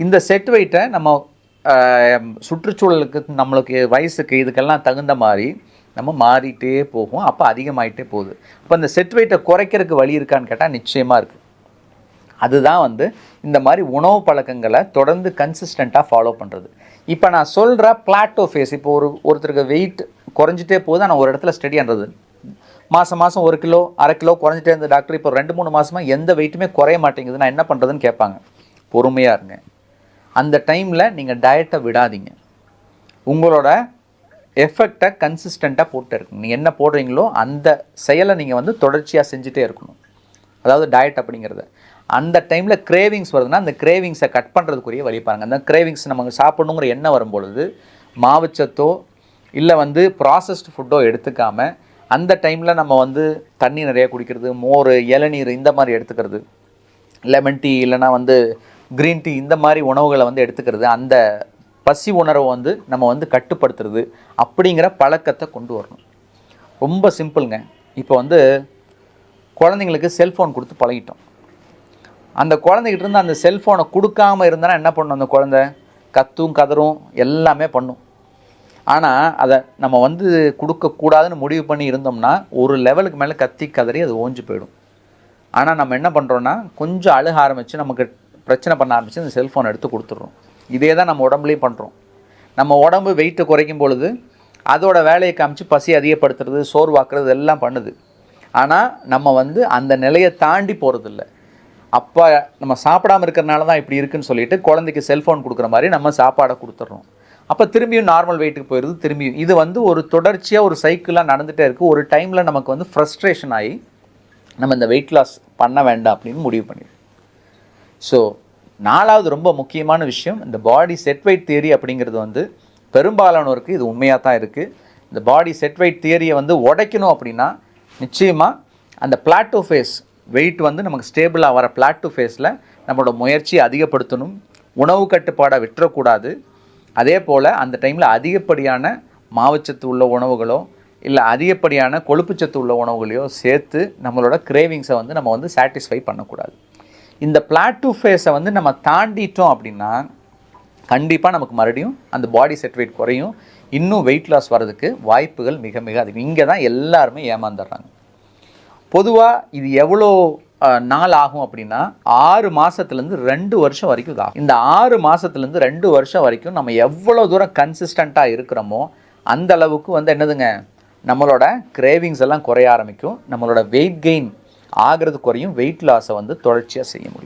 இந்த செட் வெயிட்டை நம்ம சுற்றுச்சூழலுக்கு நம்மளுக்கு வயசுக்கு இதுக்கெல்லாம் தகுந்த மாதிரி நம்ம மாறிட்டே போகும். அப்போ அதிகமாகிட்டே போகுது. அப்போ இந்த செட் வெயிட்டை குறைக்கிறதுக்கு வழி இருக்கான்னு கேட்டால் நிச்சயமாக இருக்குது. அதுதான் இந்த மாதிரி உணவு பழக்கங்களை தொடர்ந்து கன்சிஸ்டண்ட்டாக ஃபாலோ பண்ணுறது. இப்போ நான் சொல்கிற பிளாட்டோ ஃபேஸ், இப்போ ஒருத்தருக்கு வெயிட் குறைஞ்சிட்டே போகுது, ஆனால் ஒரு இடத்துல ஸ்டடியானது மாதம் 1 கிலோ 1/2 கிலோ குறைஞ்சிட்டே இருந்த டாக்டர் இப்போ 2-3 மாதமாக எந்த வெயிட்டுமே குறைய மாட்டேங்குது, நான் என்ன பண்ணுறதுன்னு கேட்பாங்க. பொறுமையாக இருங்க. அந்த டைமில் நீங்கள் டயட்டை விடாதீங்க. உங்களோட எஃபெக்டை கன்சிஸ்டண்ட்டாக போட்டு இருக்கணும். நீங்கள் என்ன போடுறீங்களோ அந்த செயலை நீங்கள் தொடர்ச்சியாக செஞ்சுட்டே இருக்கணும். அதாவது டயட் அப்படிங்கிறது. அந்த டைமில் கிரேவிங்ஸ் வருதுன்னா அந்த கிரேவிங்ஸை கட் பண்ணுறதுக்குரிய வழி பாருங்கள். அந்த கிரேவிங்ஸ் நமக்கு சாப்பிடணுங்கிற எண்ணம் வரும்பொழுது மாவுச்சத்தோ இல்லை ப்ராசஸ்டு ஃபுட்டோ எடுத்துக்காமல் அந்த டைமில் நம்ம தண்ணி நிறையா குடிக்கிறது, மோர், இளநீர் இந்த மாதிரி எடுத்துக்கிறது, லெமன் டீ இல்லைனா க்ரீன் டீ இந்த மாதிரி உணவுகளை எடுத்துக்கிறது, அந்த பசி உணர்வை நம்ம கட்டுப்படுத்துறது அப்படிங்கிற பழக்கத்தை கொண்டு வரணும். ரொம்ப சிம்பிளுங்க. இப்போ குழந்தைங்களுக்கு செல்ஃபோன் கொடுத்து பழகிட்டோம். அந்த குழந்தைகிட்ட இருந்து அந்த செல்ஃபோனை கொடுக்காமல் இருந்தால் என்ன பண்ணணும்? அந்த குழந்தை கத்தும் கதறும் எல்லாமே பண்ணும். ஆனால் அதை நம்ம கொடுக்கக்கூடாதுன்னு முடிவு பண்ணி இருந்தோம்னா ஒரு லெவலுக்கு மேலே கத்தி கதறி அது ஓஞ்சு போயிடும். ஆனால் நம்ம என்ன பண்ணுறோன்னா கொஞ்சம் அழுக ஆரம்பித்து நமக்கு பிரச்சனை பண்ண ஆரம்பித்து அந்த செல்ஃபோனை எடுத்து கொடுத்துட்றோம். இதே தான் நம்ம உடம்புலேயும் பண்ணுறோம். நம்ம உடம்பு வெயிட்டை குறைக்கும் பொழுது அதோட வேலையை காமிச்சு பசி அதிகப்படுத்துறது, சோர்வாக்குறது எல்லாம் பண்ணுது. ஆனால் நம்ம அந்த நிலையை தாண்டி போகிறதில்ல. அப்போ நம்ம சாப்பிடாமல் இருக்கிறனால தான் இப்படி இருக்குதுன்னு சொல்லிட்டு குழந்தைக்கு செல்ஃபோன் கொடுக்குற மாதிரி நம்ம சாப்பாடை கொடுத்துட்றோம். அப்போ திரும்பியும் நார்மல் வெயிட்டுக்கு போயிடுது. திரும்பியும் இது ஒரு தொடர்ச்சியாக ஒரு சைக்கிளாக நடந்துகிட்டே இருக்குது. ஒரு டைமில் நமக்கு ஃப்ரஸ்ட்ரேஷன் ஆகி நம்ம இந்த வெயிட் லாஸ் பண்ண வேண்டாம் அப்படின்னு முடிவு பண்ணிடுவோம். ஸோ 4வது ரொம்ப முக்கியமான விஷயம், இந்த பாடி செட் வெயிட் தியரி அப்படிங்கிறது பெரும்பாலானோருக்கு இது உண்மையாக தான் இருக்குது. இந்த பாடி செட் வெயிட் தியரியை உடைக்கணும் அப்படின்னா நிச்சயமாக அந்த பிளாட்டோ ஃபேஸ் வெயிட் நமக்கு ஸ்டேபிளாக வர பிளாட்டோ ஃபேஸில் நம்மளோட முயற்சியை அதிகப்படுத்தணும். உணவு கட்டுப்பாடை விட்டுறக்கூடாது. அதே போல் அந்த டைமில் அதிகப்படியான மாவுச்சத்து உள்ள உணவுகளோ இல்லை அதிகப்படியான கொழுப்புச்சத்து உள்ள உணவுகளையோ சேர்த்து நம்மளோட கிரேவிங்ஸை நம்ம சாட்டிஸ்ஃபை பண்ணக்கூடாது. இந்த பிளாட்டோ ஃபேஸை நம்ம தாண்டிட்டோம் அப்படின்னா கண்டிப்பாக நமக்கு மறுபடியும் அந்த பாடி செட் வெயிட் குறையும். இன்னும் வெயிட் லாஸ் வர்றதுக்கு வாய்ப்புகள் மிக மிக அதிகம். இங்கே தான் எல்லாருமே ஏமாந்துடுறாங்க. பொதுவாக இது எவ்வளோ நாள் ஆகும் அப்படின்னா 6 மாதத்துலேருந்து 2 வருஷம் வரைக்கும் ஆகும். இந்த 6 மாதத்துலேருந்து 2 வருஷம் வரைக்கும் நம்ம எவ்வளோ தூரம் கன்சிஸ்டண்ட்டாக இருக்கிறோமோ அந்த அளவுக்கு என்னதுங்க, நம்மளோட கிரேவிங்ஸ் எல்லாம் குறைய ஆரம்பிக்கும். நம்மளோட வெயிட் கெயின் ஆகிறது குறையும். வெயிட் லாஸை தொடர்ச்சியாக செய்ய முடியும்.